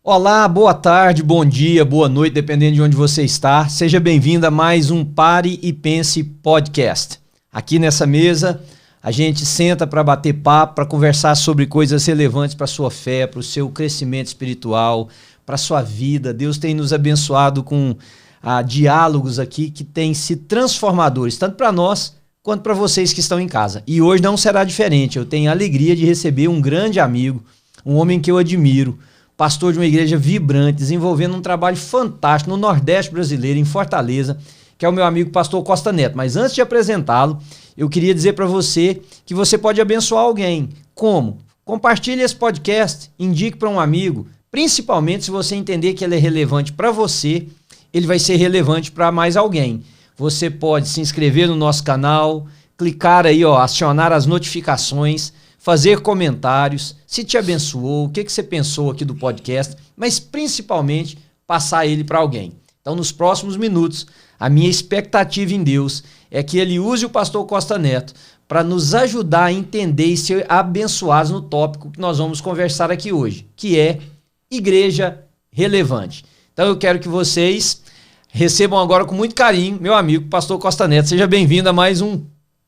Olá, boa tarde, bom dia, boa noite, dependendo de onde você está. Seja bem-vindo a mais um Pare e Pense Podcast. Aqui nessa mesa, a gente senta para bater papo, para conversar sobre coisas relevantes para a sua fé, para o seu crescimento espiritual, para a sua vida. Deus tem nos abençoado com diálogos aqui que têm sido transformadores, tanto para nós quanto para vocês que estão em casa. E hoje não será diferente. Eu tenho a alegria de receber um grande amigo, um homem que eu admiro, pastor de uma igreja vibrante, desenvolvendo um trabalho fantástico no Nordeste brasileiro, em Fortaleza, que é o meu amigo pastor Costa Neto. Mas antes de apresentá-lo, eu queria dizer para você que você pode abençoar alguém. Como? Compartilhe esse podcast, indique para um amigo, principalmente se você entender que ele é relevante para você, ele vai ser relevante para mais alguém. Você pode se inscrever no nosso canal, clicar aí, acionar as notificações, fazer comentários, se te abençoou, o que você pensou aqui do podcast, mas principalmente passar ele para alguém. Então, nos próximos minutos, a minha expectativa em Deus é que ele use o pastor Costa Neto para nos ajudar a entender e ser abençoados no tópico que nós vamos conversar aqui hoje, que é Igreja Relevante. Então, eu quero que vocês recebam agora com muito carinho meu amigo pastor Costa Neto. Seja bem-vindo a mais um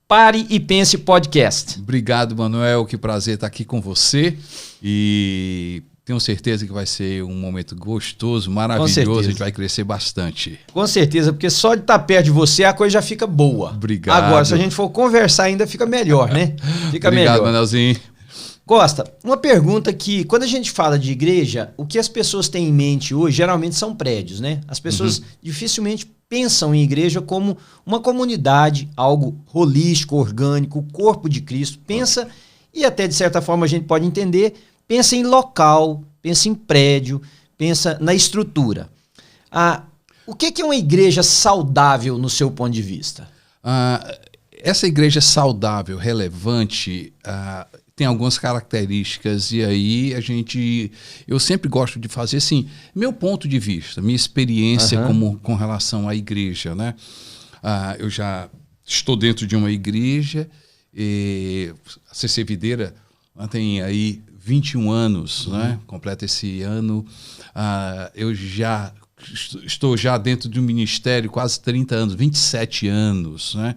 Pare e Pense Podcast. Obrigado, Manuel. Que prazer estar aqui com você. E tenho certeza que vai ser um momento gostoso, maravilhoso. A gente vai crescer bastante. Com certeza, porque só de estar perto de você a coisa já fica boa. Obrigado. Agora, se a gente for conversar ainda fica melhor, né? Fica Obrigado, melhor. Manuelzinho. Costa, uma pergunta que, quando a gente fala de igreja, o que as pessoas têm em mente hoje geralmente são prédios, né? As pessoas dificilmente pensam em igreja como uma comunidade, algo holístico, orgânico, o corpo de Cristo. Pensa, e até de certa forma a gente pode entender, pensa em local, pensa em prédio, pensa na estrutura. O que é uma igreja saudável no seu ponto de vista? Essa igreja saudável, relevante, tem algumas características e aí eu sempre gosto de fazer assim, meu ponto de vista, minha experiência com relação à igreja, né? Eu já estou dentro de uma igreja, a CC Videira tem aí 21 anos, né? Completa esse ano. Eu já estou dentro de um ministério quase 30 anos, 27 anos, né?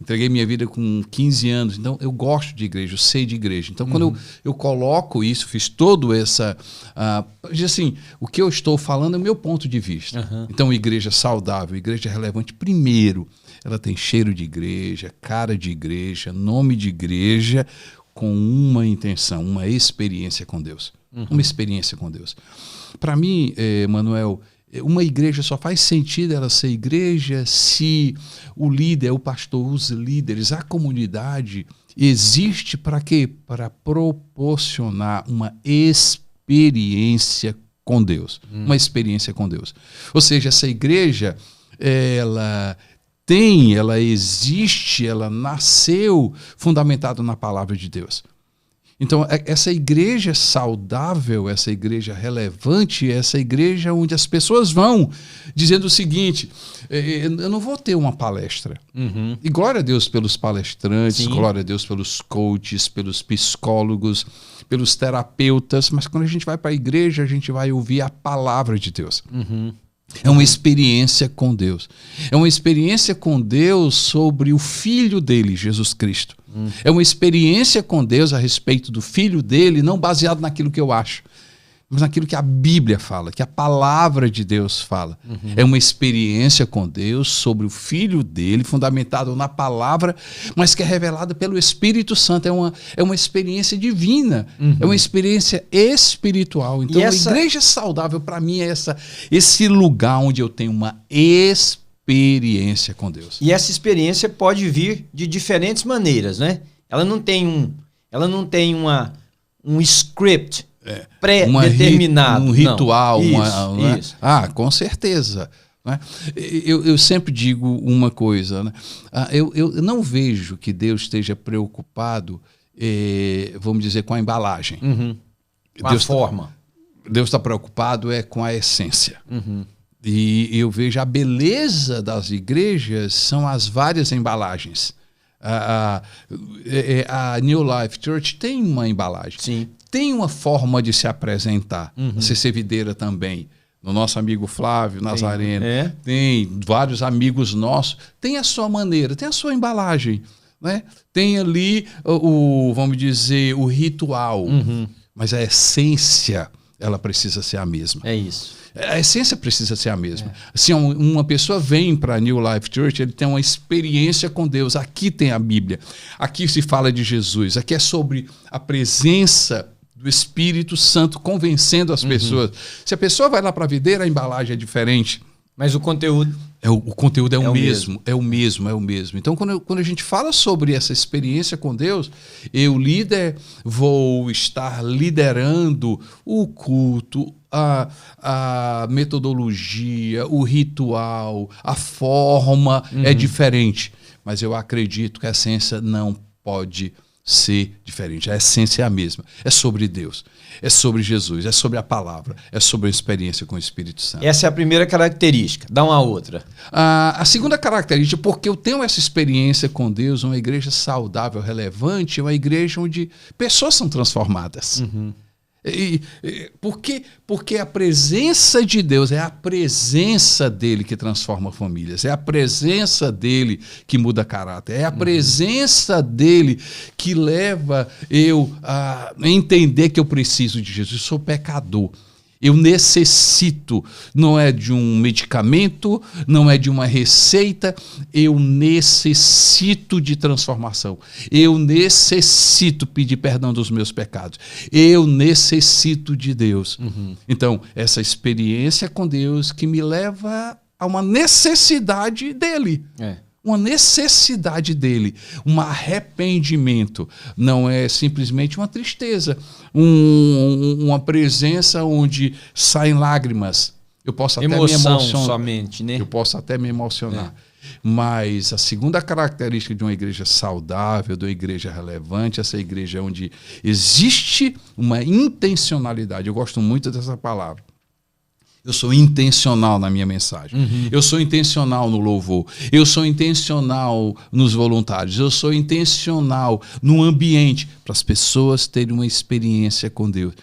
Entreguei minha vida com 15 anos, então eu gosto de igreja, eu sei de igreja. Então, quando eu coloco isso, fiz todo essa... assim, o que eu estou falando é o meu ponto de vista. Então, igreja saudável, igreja relevante, primeiro, ela tem cheiro de igreja, cara de igreja, nome de igreja, com uma intenção, uma experiência com Deus. Uma experiência com Deus. Para mim, Manuel, uma igreja só faz sentido ela ser igreja se o líder, o pastor, os líderes, a comunidade existe para quê? Para proporcionar uma experiência com Deus. Uma experiência com Deus. Ou seja, essa igreja, ela existe, ela nasceu fundamentada na palavra de Deus. Então, essa igreja saudável, essa igreja relevante, essa igreja onde as pessoas vão dizendo o seguinte, eu não vou ter uma palestra. E glória a Deus pelos palestrantes, glória a Deus pelos coaches, pelos psicólogos, pelos terapeutas, mas quando a gente vai para a igreja, a gente vai ouvir a palavra de Deus. É uma experiência com Deus. É uma experiência com Deus sobre o Filho dele, Jesus Cristo. É uma experiência com Deus a respeito do Filho dele, não baseado naquilo que eu acho, mas naquilo que a Bíblia fala, que a palavra de Deus fala. É uma experiência com Deus sobre o Filho dele, fundamentado na palavra, mas que é revelada pelo Espírito Santo. É uma experiência divina, é uma experiência espiritual. Então, a igreja saudável, para mim, é esse lugar onde eu tenho uma experiência com Deus. E essa experiência pode vir de diferentes maneiras, né? Ela não tem um script pré-determinado. Um ritual. Isso. Com certeza. Né? Eu sempre digo uma coisa. Né? Eu não vejo que Deus esteja preocupado, vamos dizer, com a embalagem. Com a forma. Deus está preocupado com a essência. E eu vejo a beleza das igrejas são as várias embalagens. A New Life Church tem uma embalagem. Sim. Tem uma forma de se apresentar. A CC Videira também. No nosso amigo Flávio Nazareno. Tem vários amigos nossos. Tem a sua maneira, tem a sua embalagem. Né? Tem ali vamos dizer, o ritual. Mas a essência, ela precisa ser a mesma. É isso. A essência precisa ser a mesma. Se uma pessoa vem para a New Life Church, ele tem uma experiência com Deus. Aqui tem a Bíblia. Aqui se fala de Jesus. Aqui é sobre a presença do Espírito Santo convencendo as pessoas. Se a pessoa vai lá para a videira, a embalagem é diferente. Mas o conteúdo... O conteúdo é o mesmo. É o mesmo. Então, quando a gente fala sobre essa experiência com Deus, eu, líder, vou estar liderando o culto, a metodologia, o ritual, a forma é diferente. Mas eu acredito que a essência não pode ser diferente. A essência é a mesma. É sobre Deus, é sobre Jesus, é sobre a palavra, é sobre a experiência com o Espírito Santo. Essa é a primeira característica. Dá uma outra. A segunda característica, porque eu tenho essa experiência com Deus, uma igreja saudável, relevante, é uma igreja onde pessoas são transformadas. Porque a presença de Deus é a presença dele que transforma famílias, é a presença dele que muda caráter, é a presença dele que leva eu a entender que eu preciso de Jesus. Eu sou pecador. Eu necessito, não é de um medicamento, não é de uma receita, eu necessito de transformação. Eu necessito pedir perdão dos meus pecados. Eu necessito de Deus. Então, essa experiência com Deus que me leva a uma necessidade dele. Uma necessidade dele, um arrependimento. Não é simplesmente uma tristeza, uma presença onde saem lágrimas. Eu posso até me emocionar. Somente, né? Eu posso até me emocionar. Mas a segunda característica de uma igreja saudável, de uma igreja relevante, essa igreja onde existe uma intencionalidade. Eu gosto muito dessa palavra. Eu sou intencional na minha mensagem. Eu sou intencional no louvor. Eu sou intencional nos voluntários. Eu sou intencional no ambiente para as pessoas terem uma experiência com Deus.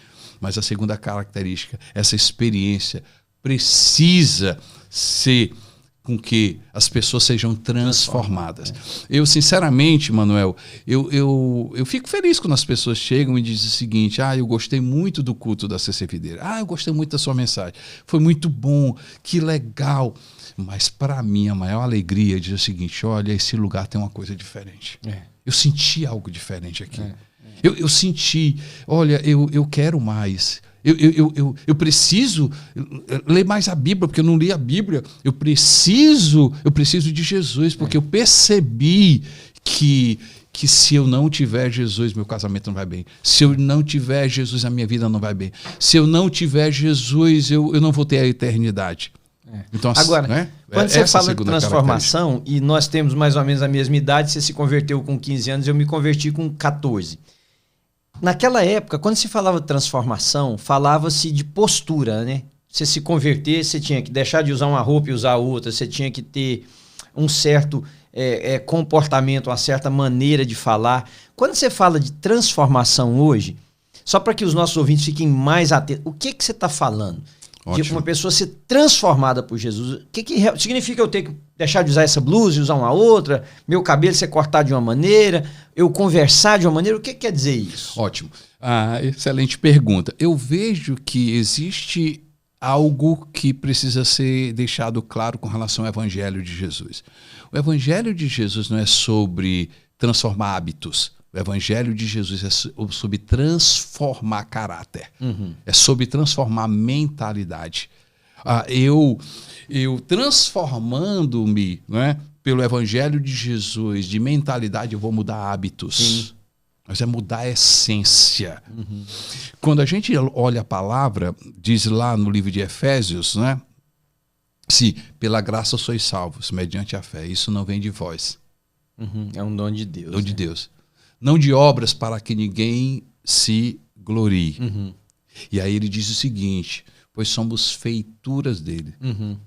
Mas a segunda característica, essa experiência precisa ser com que as pessoas sejam transformadas. Eu, sinceramente, Manuel, eu fico feliz quando as pessoas chegam e dizem o seguinte: eu gostei muito do culto da CC Videira. Eu gostei muito da sua mensagem. Foi muito bom, que legal. Mas, para mim, a maior alegria é dizer o seguinte: olha, esse lugar tem uma coisa diferente. Eu senti algo diferente aqui. Eu senti, olha, eu quero mais. Eu preciso ler mais a Bíblia, porque eu não li a Bíblia. Eu preciso de Jesus, porque eu percebi que se eu não tiver Jesus, meu casamento não vai bem. Se eu não tiver Jesus, a minha vida não vai bem. Se eu não tiver Jesus, eu não vou ter a eternidade. Então, agora, quando você fala de transformação, e nós temos mais ou menos a mesma idade, você se converteu com 15 anos, eu me converti com 14. Naquela época, quando se falava de transformação, falava-se de postura, né? Você se converter, você tinha que deixar de usar uma roupa e usar outra, você tinha que ter um certo comportamento, uma certa maneira de falar. Quando você fala de transformação hoje, só para que os nossos ouvintes fiquem mais atentos, o que você está falando? De uma pessoa ser transformada por Jesus. O que significa eu ter que deixar de usar essa blusa e usar uma outra? Meu cabelo ser cortado de uma maneira? Eu conversar de uma maneira? O que quer dizer isso? Ótimo. Excelente pergunta. Eu vejo que existe algo que precisa ser deixado claro com relação ao Evangelho de Jesus. O Evangelho de Jesus não é sobre transformar hábitos. O Evangelho de Jesus é sobre transformar caráter. É sobre transformar mentalidade. Eu transformando-me, né, pelo Evangelho de Jesus, de mentalidade, eu vou mudar hábitos. Mas é mudar a essência. Quando a gente olha a palavra, diz lá no livro de Efésios, né? Se pela graça sois salvos, mediante a fé. Isso não vem de vós. É um dom de Deus. Dom de Deus. Não de obras para que ninguém se glorie. E aí ele diz o seguinte: pois somos feituras dele,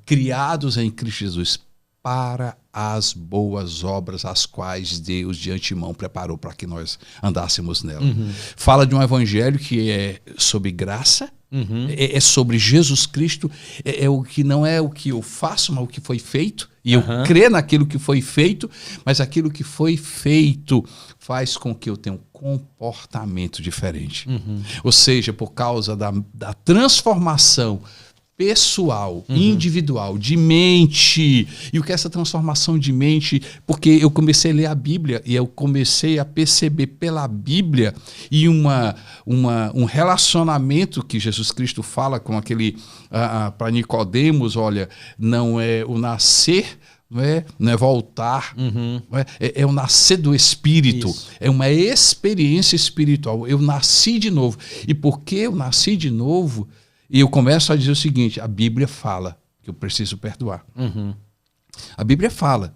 criados em Cristo Jesus para as boas obras, as quais Deus de antemão preparou para que nós andássemos nela. Fala de um evangelho que é sobre graça, é sobre Jesus Cristo, é o que não é o que eu faço, mas o que foi feito, e eu creio naquilo que foi feito, mas aquilo que foi feito faz com que eu tenha um comportamento diferente. Ou seja, por causa da transformação pessoal, individual, de mente. E o que é essa transformação de mente? Porque eu comecei a ler a Bíblia e eu comecei a perceber pela Bíblia e um relacionamento que Jesus Cristo fala com aquele para Nicodemos, olha, não é o nascer, não é voltar, é o nascer do Espírito. Isso. É uma experiência espiritual. Eu nasci de novo. E porque eu nasci de novo, e eu começo a dizer o seguinte: a Bíblia fala que eu preciso perdoar. A Bíblia fala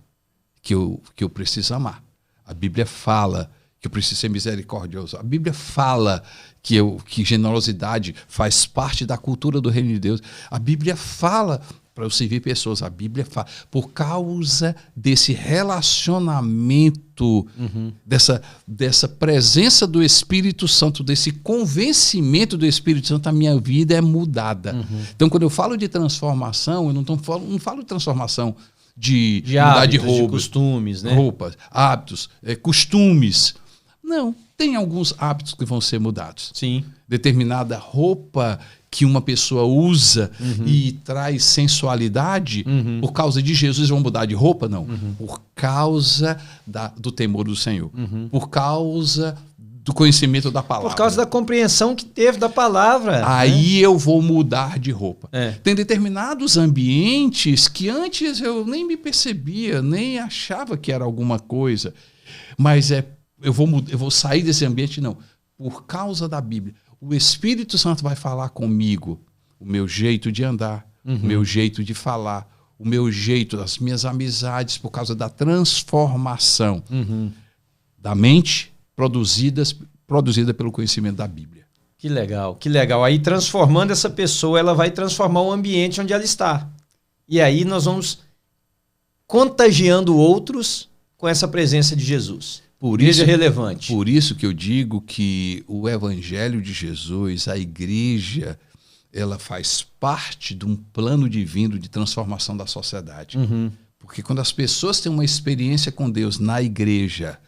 que eu preciso amar. A Bíblia fala que eu preciso ser misericordioso. A Bíblia fala que generosidade faz parte da cultura do reino de Deus. A Bíblia fala para eu servir pessoas. A Bíblia fala. Por causa desse relacionamento, dessa presença do Espírito Santo, desse convencimento do Espírito Santo, a minha vida é mudada. Então, quando eu falo de transformação, eu não falo de transformação de mudar de roupas, de costumes, né? Roupas, hábitos, costumes. Não, tem alguns hábitos que vão ser mudados. Sim. Determinada roupa que uma pessoa usa e traz sensualidade, por causa de Jesus vão mudar de roupa? Não. Por causa do temor do Senhor. Por causa do conhecimento da palavra. Por causa da compreensão que teve da palavra. Aí eu vou mudar de roupa. Tem determinados ambientes que antes eu nem me percebia, nem achava que era alguma coisa. Mas eu vou sair desse ambiente, não. Por causa da Bíblia. O Espírito Santo vai falar comigo o meu jeito de andar, o meu jeito de falar, o meu jeito, as minhas amizades, por causa da transformação da mente produzida pelo conhecimento da Bíblia. Que legal, que legal. Aí transformando essa pessoa, ela vai transformar o ambiente onde ela está. E aí nós vamos contagiando outros com essa presença de Jesus. Igreja relevante. Por isso que eu digo que o Evangelho de Jesus, a igreja, ela faz parte de um plano divino de transformação da sociedade. Porque quando as pessoas têm uma experiência com Deus na igreja,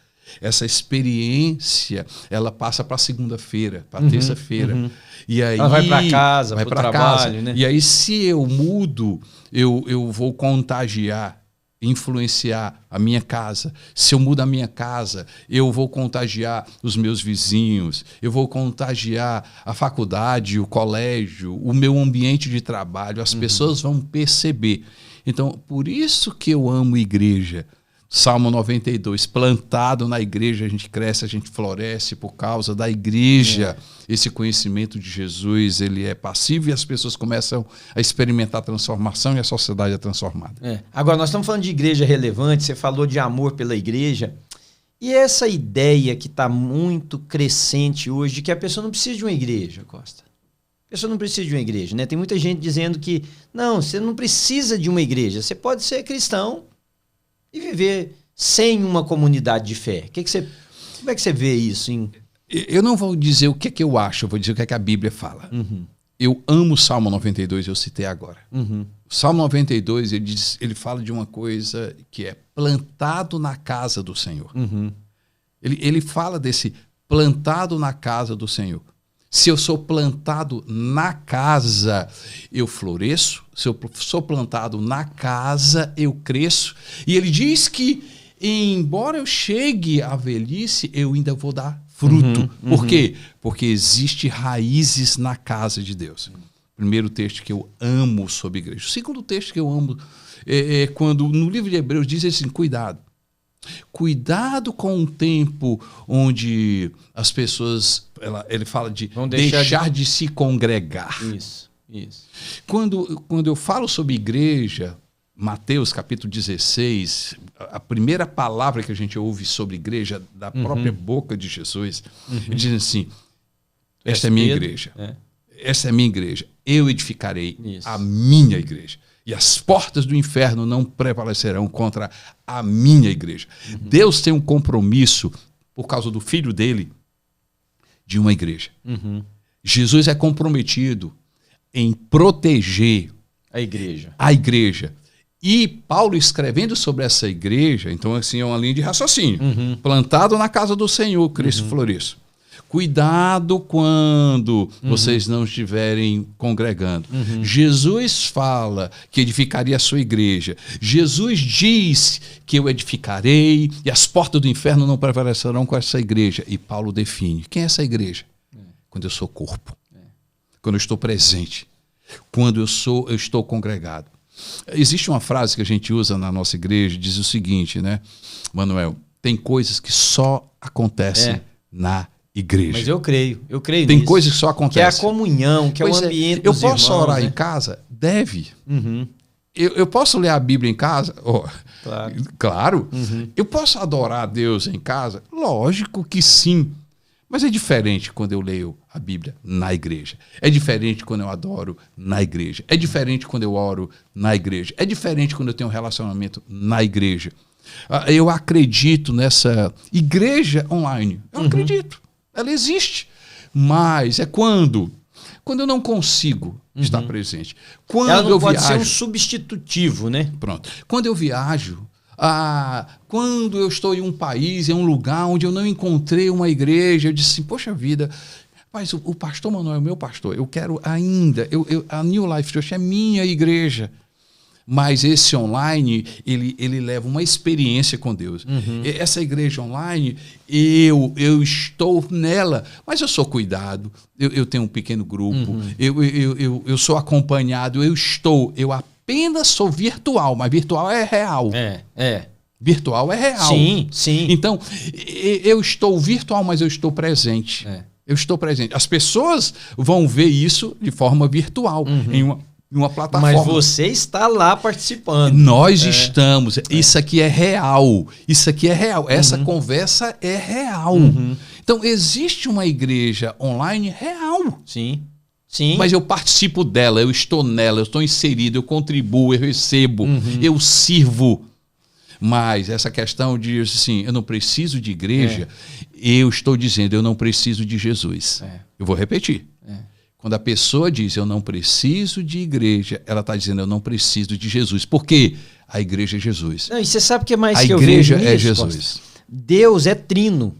essa experiência ela passa para segunda-feira, para terça-feira. E aí ela vai para casa, vai para o trabalho, né? E aí, se eu mudo, eu vou contagiar, influenciar a minha casa. Se eu mudo a minha casa, eu vou contagiar os meus vizinhos, eu vou contagiar a faculdade, o colégio, o meu ambiente de trabalho. As pessoas vão perceber. Então, por isso que eu amo igreja. Salmo 92, plantado na igreja, a gente cresce, a gente floresce por causa da igreja. Esse conhecimento de Jesus, ele é passivo e as pessoas começam a experimentar a transformação e a sociedade é transformada. Agora, nós estamos falando de igreja relevante, você falou de amor pela igreja. E essa ideia que está muito crescente hoje, de que a pessoa não precisa de uma igreja, Costa. A pessoa não precisa de uma igreja, né? Tem muita gente dizendo que, não, você não precisa de uma igreja, você pode ser cristão e viver sem uma comunidade de fé. Como é que você vê isso? Eu não vou dizer o que é que eu acho, eu vou dizer o que é que a Bíblia fala. Eu amo o Salmo 92, eu citei agora. O Salmo 92, ele fala de uma coisa que é plantado na casa do Senhor. Ele fala desse plantado na casa do Senhor. Se eu sou plantado na casa, eu floresço. Se eu sou plantado na casa, eu cresço. E ele diz que, embora eu chegue à velhice, eu ainda vou dar fruto. Por quê? Porque existe raízes na casa de Deus. Primeiro texto que eu amo sobre igreja. O segundo texto que eu amo é quando, no livro de Hebreus, diz assim, cuidado. Cuidado com um tempo onde as pessoas, ele fala de deixar de se congregar. Isso. Quando eu falo sobre igreja, Mateus capítulo 16, a primeira palavra que a gente ouve sobre igreja da própria boca de Jesus, ele diz assim, esta é minha igreja. Essa é a minha igreja. Eu edificarei a minha igreja. E as portas do inferno não prevalecerão contra a minha igreja. Deus tem um compromisso, por causa do filho dele, de uma igreja. Jesus é comprometido em proteger a igreja. E Paulo escrevendo sobre essa igreja, então assim é uma linha de raciocínio. Plantado na casa do Senhor, Cristo Floresço. Cuidado quando vocês não estiverem congregando. Jesus fala que edificaria a sua igreja. Jesus diz que eu edificarei e as portas do inferno não prevalecerão com essa igreja. E Paulo define. Quem é essa igreja? Quando eu sou corpo. Quando eu estou presente. Quando eu estou congregado. Existe uma frase que a gente usa na nossa igreja, diz o seguinte, né, Manuel? Tem coisas que só acontecem na igreja. Mas eu creio Tem nisso. Coisas que só acontecem. Que é a comunhão, que pois é o ambiente dos irmãos. Eu posso orar né? em casa? Deve. Eu posso ler a Bíblia em casa? Claro. Eu posso adorar a Deus em casa? Lógico que sim. Mas é diferente quando eu leio a Bíblia na igreja. É diferente quando eu adoro na igreja. É diferente quando eu oro na igreja. É diferente quando eu tenho um relacionamento na igreja. Eu acredito nessa igreja online. Eu acredito. Ela existe. Mas é quando eu não consigo estar presente. Quando ela não eu pode viajo, ser um substitutivo, né? Pronto. Quando eu viajo, quando eu estou em um país, em um lugar onde eu não encontrei uma igreja, eu disse assim, poxa vida, mas o pastor Manuel é meu pastor, eu quero ainda, a New Life Church é minha igreja. Mas esse online, ele leva uma experiência com Deus. Essa igreja online, eu estou nela, mas eu sou cuidado, eu tenho um pequeno grupo, eu sou acompanhado, eu apenas sou virtual, mas virtual é real. Virtual é real. Sim. Então, eu estou virtual, mas eu estou presente. Eu estou presente. As pessoas vão ver isso de forma virtual, em uma plataforma. Mas você está lá participando. Nós estamos. Isso aqui é real. Essa conversa é real. Então, existe uma igreja online real. Sim. Mas eu participo dela, eu estou nela, eu estou inserido, eu contribuo, eu recebo, eu sirvo. Mas essa questão de assim, eu não preciso de igreja, eu estou dizendo, eu não preciso de Jesus. Eu vou repetir. Quando a pessoa diz, eu não preciso de igreja, ela está dizendo, eu não preciso de Jesus. Por quê? A igreja é Jesus. Não, e você sabe o que mais que eu vejo nisso? A igreja é Jesus. Deus é trino.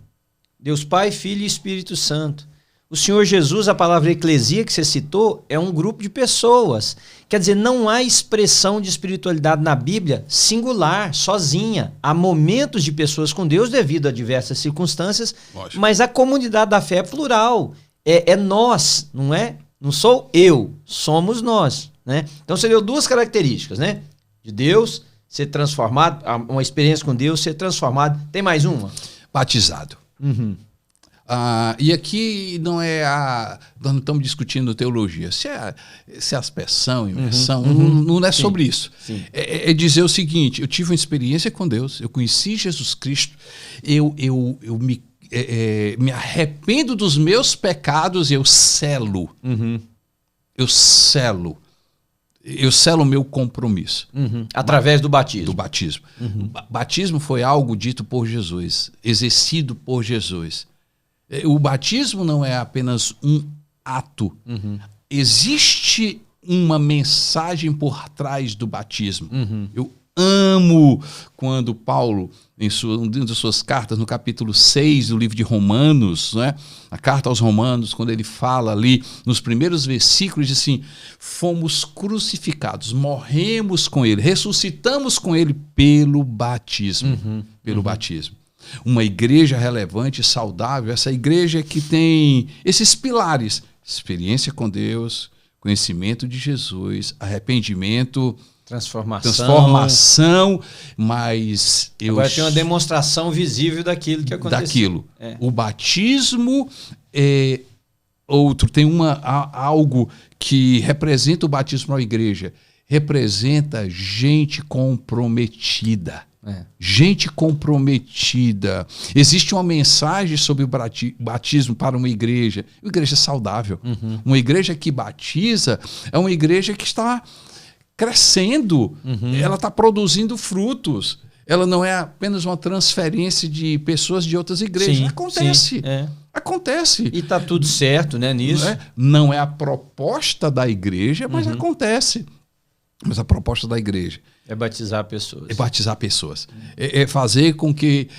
Deus Pai, Filho e Espírito Santo. O Senhor Jesus, a palavra eclesia que você citou, é um grupo de pessoas. Quer dizer, não há expressão de espiritualidade na Bíblia singular, sozinha. Há momentos de pessoas com Deus devido a diversas circunstâncias, lógico, mas a comunidade da fé é plural. É nós, não é? Não sou eu, somos nós. Né? Então você deu duas características, né? De Deus ser transformado, uma experiência com Deus ser transformado. Tem mais uma? Batizado. E aqui não é nós não estamos discutindo teologia. Se é aspersão, inversão, não é sobre isso. É dizer o seguinte, eu tive uma experiência com Deus, eu conheci Jesus Cristo, eu me arrependo dos meus pecados e eu selo. Eu selo o meu compromisso. Através do batismo. Do batismo. Batismo foi algo dito por Jesus, exercido por Jesus. O batismo não é apenas um ato. Existe uma mensagem por trás do batismo. Eu amo quando Paulo, em uma das suas cartas, no capítulo 6 do livro de Romanos, né? A carta aos Romanos, quando ele fala ali, nos primeiros versículos, diz assim, fomos crucificados, morremos com ele, ressuscitamos com ele pelo batismo. Pelo batismo. Uma igreja relevante, saudável, essa igreja que tem esses pilares, experiência com Deus, conhecimento de Jesus, arrependimento, transformação, mas agora tem uma demonstração visível daquilo que aconteceu. O batismo é outro, tem algo que representa o batismo na igreja, representa gente comprometida. Gente comprometida. Existe uma mensagem sobre o batismo para uma igreja saudável. Uma igreja que batiza é uma igreja que está crescendo, ela está produzindo frutos. Ela não é apenas uma transferência de pessoas de outras igrejas. Sim, acontece. sim, Acontece. E está tudo certo, né, nisso? Não é a proposta da igreja, mas acontece. Mas a proposta da igreja é batizar pessoas. É batizar pessoas. É fazer com que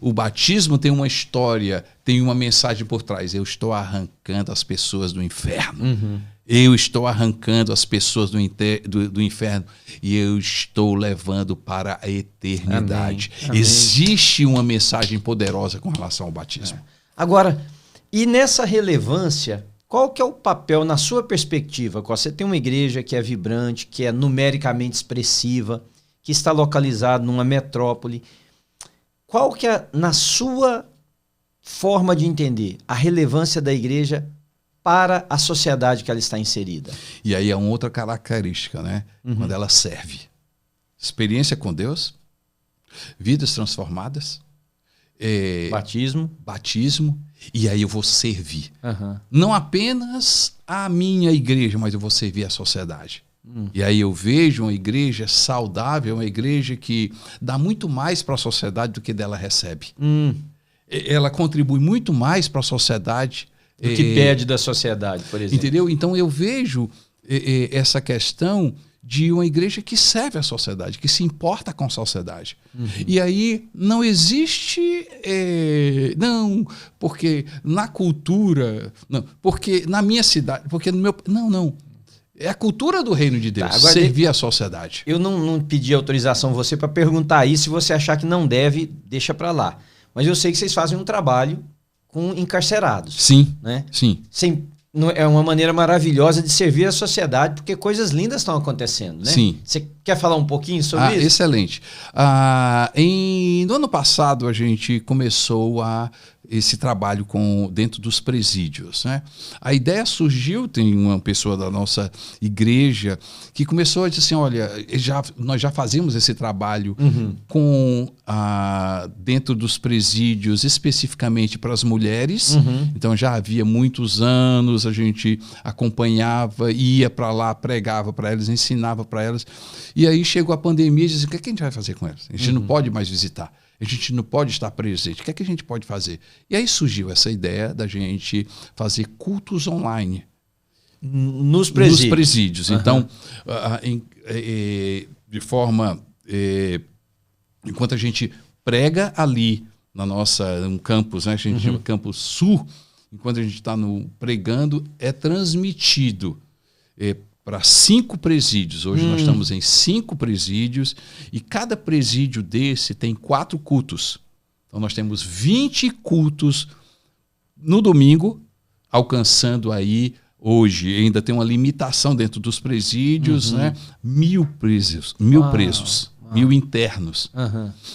o batismo tenha uma história, tenha uma mensagem por trás. Eu estou arrancando as pessoas do inferno. Eu estou arrancando as pessoas do inferno e eu estou levando para a eternidade. Amém. Existe uma mensagem poderosa com relação ao batismo. Agora, e nessa relevância, qual que é o papel, na sua perspectiva? Você tem uma igreja que é vibrante, que é numericamente expressiva, que está localizada numa metrópole. Qual que é, na sua forma de entender, a relevância da igreja para a sociedade que ela está inserida? E aí é uma outra característica, né? Quando ela serve. Experiência com Deus, vidas transformadas, batismo, e aí eu vou servir. Não apenas a minha igreja, mas eu vou servir a sociedade. E aí eu vejo uma igreja saudável, uma igreja que dá muito mais para a sociedade do que dela recebe. Ela contribui muito mais para a sociedade do que pede da sociedade, por exemplo. Entendeu? Então eu vejo essa questão de uma igreja que serve a sociedade, que se importa com a sociedade. E aí não existe... não, porque na cultura... Não, porque na minha cidade... Porque no meu... Não. É a cultura do reino de Deus, agora, servir a sociedade. Eu não pedi autorização a você para perguntar isso. Se você achar que não deve, deixa para lá. Mas eu sei que vocês fazem um trabalho com encarcerados. Sim, né? Sim. É uma maneira maravilhosa de servir a sociedade, porque coisas lindas estão acontecendo, né? Sim. Você quer falar um pouquinho sobre isso? Excelente. No ano passado, a gente começou esse trabalho dentro dos presídios, né? A ideia surgiu, tem uma pessoa da nossa igreja que começou a dizer assim, olha, nós já fazíamos esse trabalho dentro dos presídios, especificamente para as mulheres. Então já havia muitos anos, a gente acompanhava, ia para lá, pregava para elas, ensinava para elas. E aí chegou a pandemia e disse, o que a gente vai fazer com elas? A gente não pode mais visitar. A gente não pode estar presente. O que é que a gente pode fazer? E aí surgiu essa ideia da gente fazer cultos online. Nos presídios. Nos presídios. Então, de forma... enquanto a gente prega ali no campus, né? A gente chama Campus Sul, enquanto a gente está pregando, é transmitido para 5 presídios. Hoje nós estamos em 5 presídios e cada presídio desse tem 4 cultos. Então nós temos 20 cultos no domingo, alcançando aí, hoje ainda tem uma limitação dentro dos presídios, né? 1.000 presos, 1.000 internos.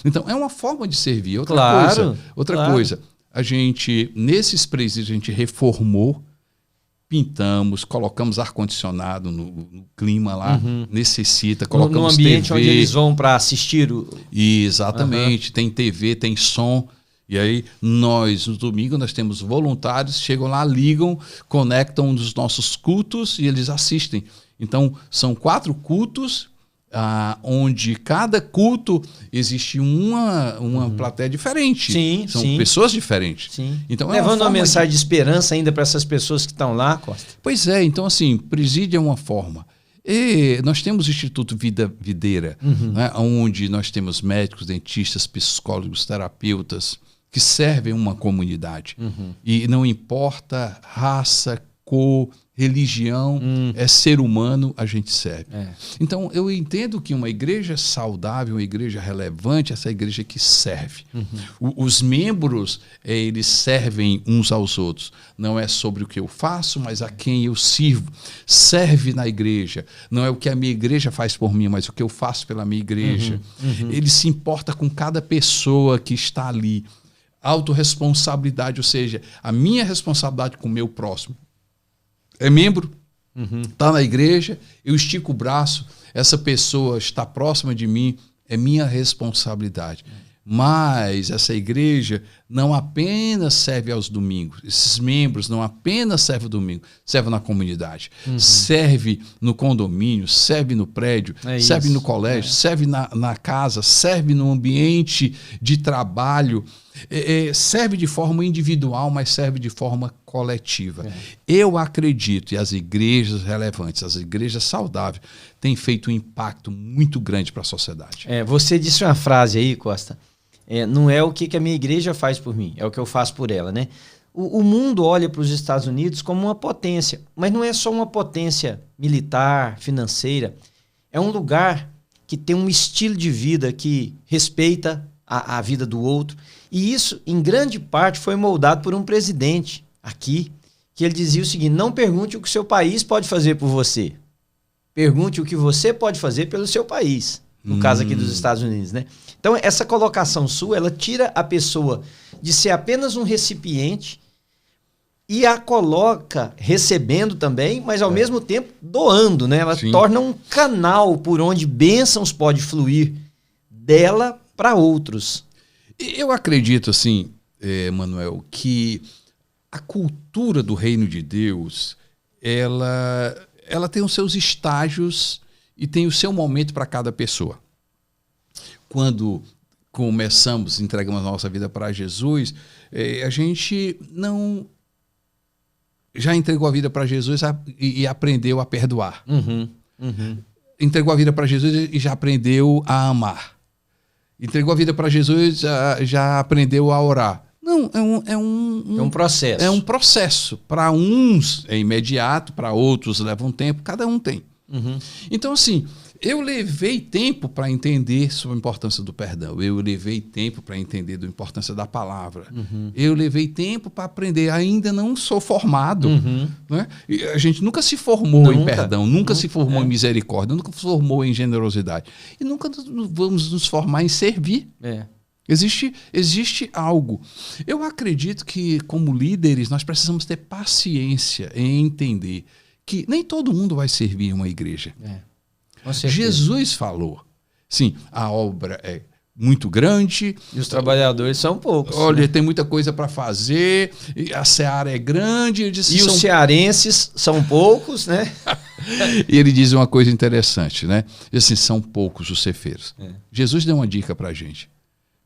Então é uma forma de servir. Outra coisa, a gente, nesses presídios, a gente reformou, pintamos, colocamos ar-condicionado no clima lá, necessita, colocamos no ambiente TV, onde eles vão para assistir Exatamente, tem TV, tem som. E aí nós, no domingo, nós temos voluntários, chegam lá, ligam, conectam um dos nossos cultos e eles assistem. Então, são 4 cultos, onde cada culto existe uma plateia diferente. São pessoas diferentes. Então, levando uma mensagem de esperança ainda para essas pessoas que estão lá, Costa. Pois é, então assim, presídio é uma forma. E nós temos o Instituto Vida Videira, né, onde nós temos médicos, dentistas, psicólogos, terapeutas que servem uma comunidade. E não importa raça, cor, religião, é ser humano, a gente serve. Então, eu entendo que uma igreja saudável, uma igreja relevante, essa igreja que serve. Os membros, eles servem uns aos outros. Não é sobre o que eu faço, mas a quem eu sirvo. Serve na igreja. Não é o que a minha igreja faz por mim, mas o que eu faço pela minha igreja. Ele se importa com cada pessoa que está ali. Autorresponsabilidade, ou seja, a minha responsabilidade com o meu próximo. É membro, está na igreja, eu estico o braço, essa pessoa está próxima de mim, é minha responsabilidade. Mas essa igreja não apenas serve aos domingos. Esses membros não apenas servem ao domingo, servem na comunidade. Serve no condomínio, serve no prédio, serve no colégio, serve na casa, serve no ambiente de trabalho. Serve de forma individual, mas serve de forma coletiva. Eu acredito, e as igrejas relevantes, as igrejas saudáveis, têm feito um impacto muito grande para a sociedade. Você disse uma frase aí, Costa, não é o que a minha igreja faz por mim, é o que eu faço por ela, né? O mundo olha para os Estados Unidos como uma potência, mas não é só uma potência militar, financeira, é um lugar que tem um estilo de vida que respeita a vida do outro. E isso, em grande parte, foi moldado por um presidente aqui, que ele dizia o seguinte: não pergunte o que o seu país pode fazer por você. Pergunte o que você pode fazer pelo seu país. No caso aqui dos Estados Unidos, né? Então, essa colocação sua, ela tira a pessoa de ser apenas um recipiente e a coloca recebendo também, mas ao mesmo tempo doando, né? Ela torna um canal por onde bênçãos pode fluir dela para outros. Eu acredito, assim, Manuel, que a cultura do reino de Deus, ela tem os seus estágios e tem o seu momento para cada pessoa. Quando entregamos a nossa vida para Jesus, a gente não já entregou a vida para Jesus e aprendeu a perdoar. Entregou a vida para Jesus e já aprendeu a amar. Entregou a vida para Jesus, já aprendeu a orar. Não, é um processo. É um processo. Para uns é imediato, para outros leva um tempo, cada um tem. Então, assim, eu levei tempo para entender sobre a importância do perdão. Eu levei tempo para entender da importância da palavra. Eu levei tempo para aprender. Ainda não sou formado. Né? A gente nunca se formou em perdão, nunca se formou em misericórdia, nunca se formou em generosidade. E nunca vamos nos formar em servir. Existe algo. Eu acredito que, como líderes, nós precisamos ter paciência em entender que nem todo mundo vai servir uma igreja. Jesus falou, sim, a obra é muito grande. E os trabalhadores são poucos. Olha, tem muita coisa para fazer, a seara é grande. E os cearenses são poucos, né? E ele diz uma coisa interessante, né? Diz assim, são poucos os cefeiros. Jesus deu uma dica para a gente.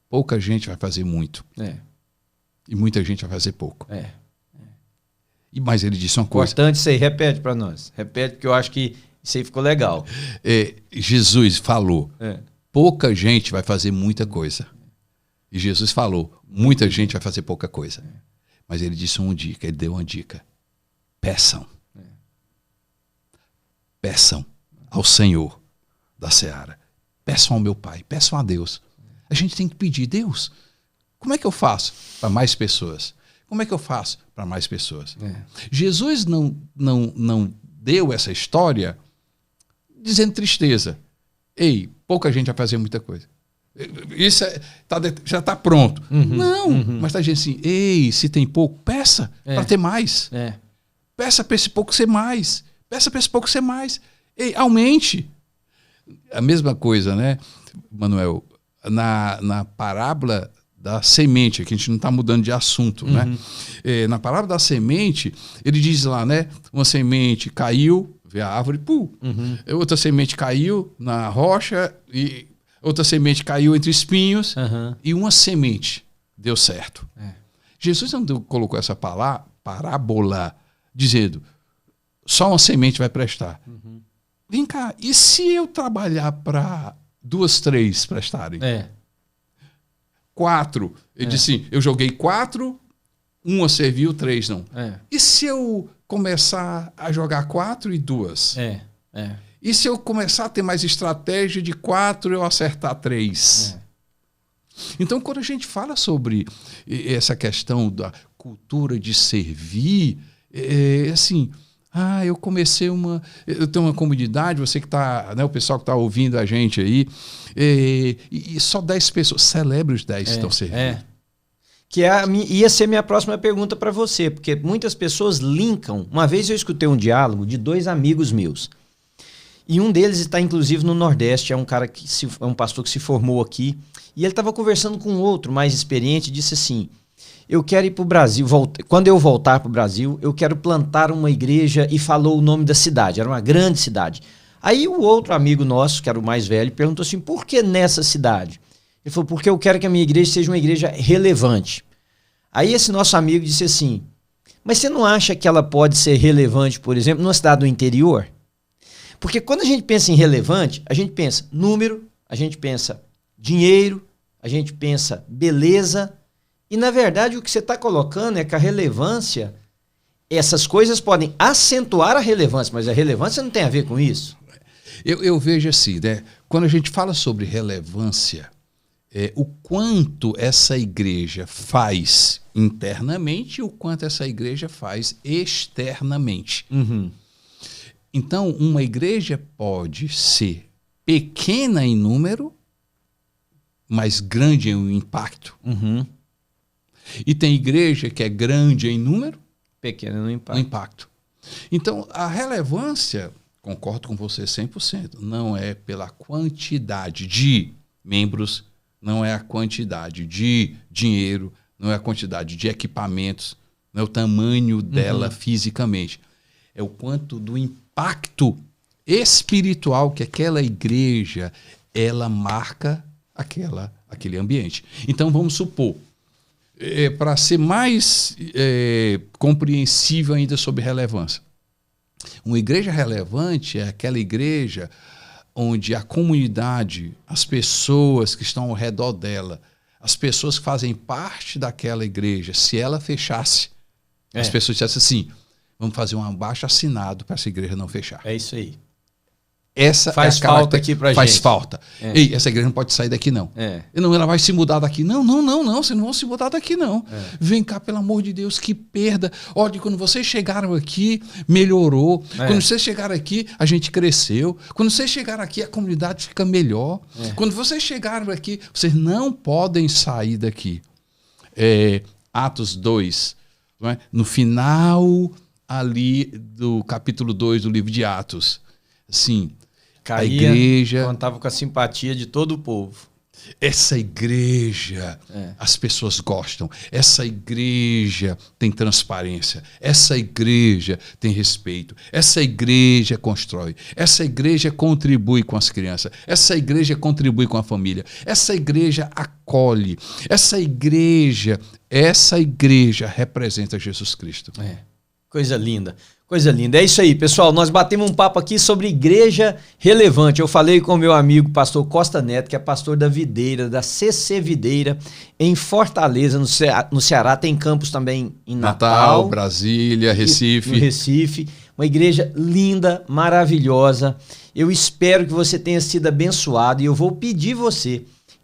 Pouca gente vai fazer muito. E muita gente vai fazer pouco. Mas ele disse uma coisa. Importante isso aí, repete para nós. Repete, porque eu acho que isso aí ficou legal. Jesus falou, pouca gente vai fazer muita coisa. E Jesus falou, muita gente vai fazer pouca coisa. Mas ele disse uma dica, ele deu uma dica. Peçam. Peçam ao Senhor da seara. Peçam ao meu Pai, peçam a Deus. A gente tem que pedir, Deus, como é que eu faço para mais pessoas? Como é que eu faço para mais pessoas? Jesus não deu essa história dizendo tristeza. Ei, pouca gente vai fazer muita coisa. Isso já está pronto. Mas está dizendo assim, ei, se tem pouco, peça para ter mais. Peça para esse pouco ser mais. Peça para esse pouco ser mais. Ei, aumente. A mesma coisa, né, Manuel? Na parábola da semente, aqui a gente não está mudando de assunto, né? Na parábola da semente, ele diz lá, né? Uma semente caiu, vê a árvore, outra semente caiu na rocha, e outra semente caiu entre espinhos, e uma semente deu certo. Jesus não colocou essa parábola dizendo, só uma semente vai prestar. Vem cá, e se eu trabalhar para 2, 3 prestarem? 4. Ele disse assim, eu joguei 4, uma serviu, 3 não. E se eu começar a jogar 4 e 2? E se eu começar a ter mais estratégia de 4, eu acertar 3? Então, quando a gente fala sobre essa questão da cultura de servir, assim... eu comecei eu tenho uma comunidade, você que está, né, o pessoal que está ouvindo a gente aí, e só 10 pessoas, celebre os 10 que estão servindo. Que ia ser minha próxima pergunta para você, porque muitas pessoas linkam. Uma vez eu escutei um diálogo de 2 amigos meus, e um deles está inclusive no Nordeste, é um cara é um pastor que se formou aqui, e ele estava conversando com outro mais experiente e disse assim, eu quero ir para o Brasil, quando eu voltar para o Brasil, eu quero plantar uma igreja, e falou o nome da cidade, era uma grande cidade. Aí o outro amigo nosso, que era o mais velho, perguntou assim, por que nessa cidade? Ele falou, porque eu quero que a minha igreja seja uma igreja relevante. Aí esse nosso amigo disse assim, mas você não acha que ela pode ser relevante, por exemplo, numa cidade do interior? Porque quando a gente pensa em relevante, a gente pensa número, a gente pensa dinheiro, a gente pensa beleza, e na verdade o que você está colocando é que a relevância, essas coisas podem acentuar a relevância, mas a relevância não tem a ver com isso. Eu vejo assim, né? Quando a gente fala sobre relevância, o quanto essa igreja faz internamente e o quanto essa igreja faz externamente. Uhum. Então, uma igreja pode ser pequena em número, mas grande em impacto. Uhum. E tem igreja que é grande em número, pequena no impacto. No impacto. Então, a relevância, concordo com você 100%, não é pela quantidade de membros, não é a quantidade de dinheiro, não é a quantidade de equipamentos, não é o tamanho dela fisicamente. É o quanto do impacto espiritual que aquela igreja, ela marca aquele ambiente. Então, vamos supor, para ser mais compreensível ainda sobre relevância, uma igreja relevante é aquela igreja onde a comunidade, as pessoas que estão ao redor dela, as pessoas que fazem parte daquela igreja, se ela fechasse, as pessoas dissessem assim, vamos fazer um abaixo-assinado para essa igreja não fechar. É isso aí. Essa faz falta aqui pra gente. Faz falta. Ei, essa igreja não pode sair daqui, não. Não, ela vai se mudar daqui. Não, vocês não vão se mudar daqui, não. Vem cá, pelo amor de Deus, que perda. Olha, quando vocês chegaram aqui, melhorou. Quando vocês chegaram aqui, a gente cresceu. Quando vocês chegaram aqui, a comunidade fica melhor. Quando vocês chegaram aqui, vocês não podem sair daqui. Atos 2, não é? No final ali do capítulo 2 do livro de Atos. Assim, a igreja contava com a simpatia de todo o povo. Essa igreja, as pessoas gostam. Essa igreja tem transparência. Essa igreja tem respeito. Essa igreja constrói. Essa igreja contribui com as crianças. Essa igreja contribui com a família. Essa igreja acolhe. Essa igreja representa Jesus Cristo. Coisa linda. Coisa linda. É isso aí, pessoal. Nós batemos um papo aqui sobre igreja relevante. Eu falei com o meu amigo pastor Costa Neto, que é pastor da Videira, da CC Videira, em Fortaleza, no Ceará. Tem campus também em Natal, Brasília, Recife. No Recife. Uma igreja linda, maravilhosa. Eu espero que você tenha sido abençoado e eu vou pedir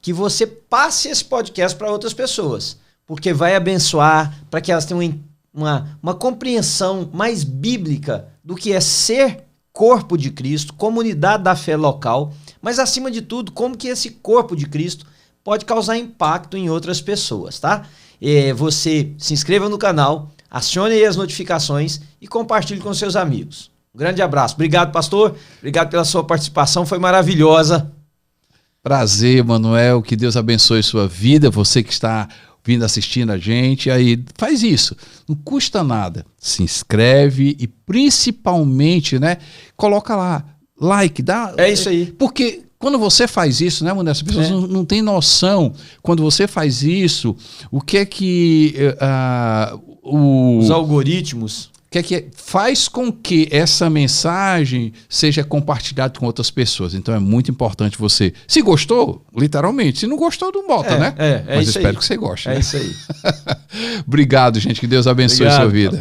que você passe esse podcast para outras pessoas, porque vai abençoar para que elas tenham uma compreensão mais bíblica do que é ser corpo de Cristo, comunidade da fé local, mas acima de tudo, como que esse corpo de Cristo pode causar impacto em outras pessoas, tá? Você se inscreva no canal, acione aí as notificações e compartilhe com seus amigos. Um grande abraço. Obrigado, pastor. Obrigado pela sua participação, foi maravilhosa. Prazer, Manuel. Que Deus abençoe sua vida, você que está vindo assistindo a gente, aí faz isso, não custa nada, se inscreve e principalmente, né, coloca lá, like, dá... É isso aí. Porque quando você faz isso, né, Manuel, as pessoas não têm noção, quando você faz isso, o que é que os algoritmos... que faz com que essa mensagem seja compartilhada com outras pessoas. Então é muito importante você... Se gostou, literalmente. Se não gostou, não bota, né? Mas isso espero aí. que você goste. É né? isso aí. Obrigado, gente. Que Deus abençoe a sua vida.